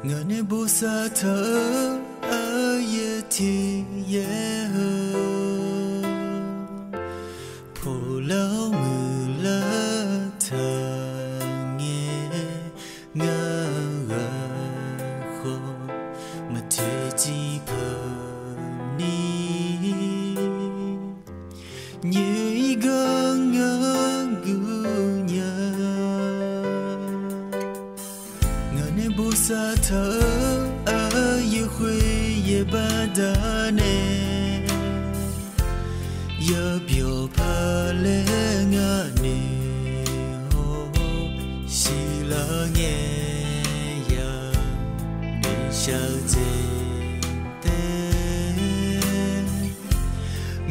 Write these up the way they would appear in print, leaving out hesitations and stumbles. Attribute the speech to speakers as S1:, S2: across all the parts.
S1: ngân bu sa thở ở ye thì ye hơ phù lâu mưa lỡ thở nghe ngơ ngơ khô mà thế chỉ phờ ni như gơ ngơ gu nhớ ngân bu sa thở ở ye khuê ye ba đa nè giờ biểu pa lê ngã nè hồ xì lỡ nghe giờ đi sao dễ tê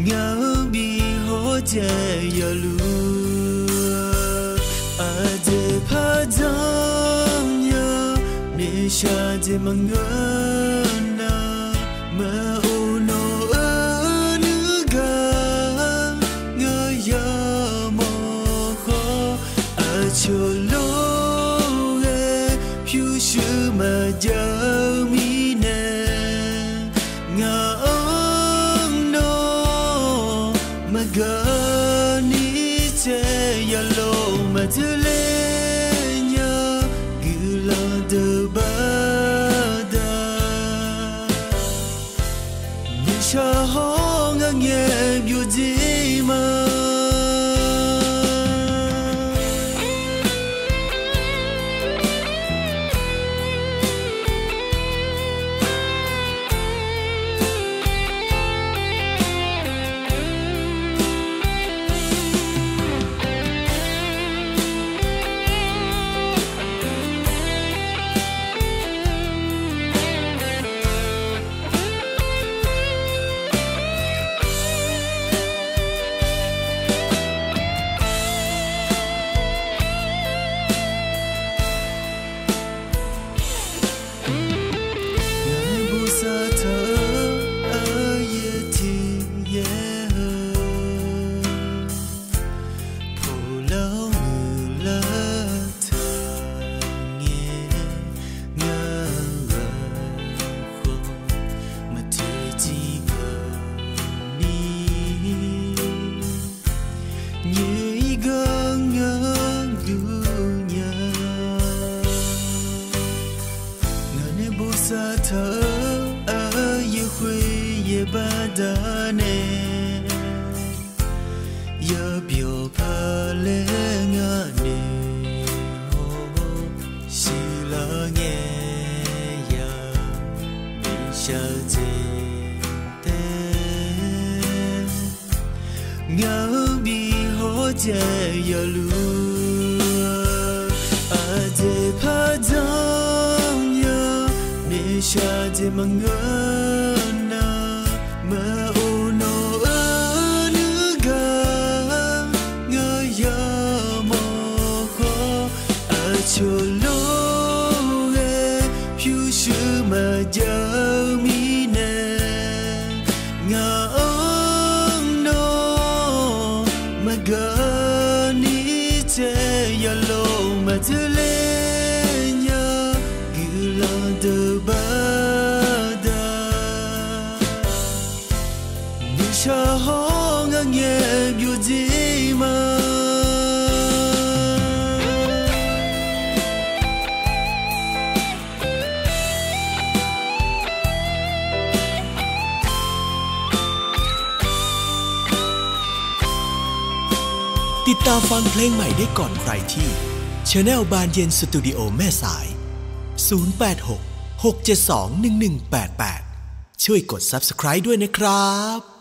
S1: ngã bị hồ dễ giờ lúa à dễ pa dang nhớ nè sao dễ mà ngỡ na mà u nô cho lô ghê phiêu sư mà giờ mi nè ngã ông nô mà gỡ ní chê ya lô mà thứ lê nhớ gư lo đờ ba đà như cha hó ngã nghe biểu gì mà sa thở ở ye khuê ye ba đa nè giờ biểu pa lê ngã nè hồ xì lỡ nghe giờ đi sao dễ tê ngã bị hồ dễ giờ lúa à dễ pa dang nhớ nè cha dễ mà ngỡ na mà u nô ơ nữ gà ngơ ya mò khó à cho lô ghê phiêu sư mà giờ mi nè ngã ông nô mà gà ní chê ya lô mà thứ lê nhớ gư lo đờ ba đà như cha hó ngã nghe biểu gì mà
S2: ติดตามฟังเพลงใหม่ได้ก่อนใครที่ Channel บานเย็นสตูดิโอแม่สาย 086 672 1188 ช่วยกด Subscribe ด้วยนะครับ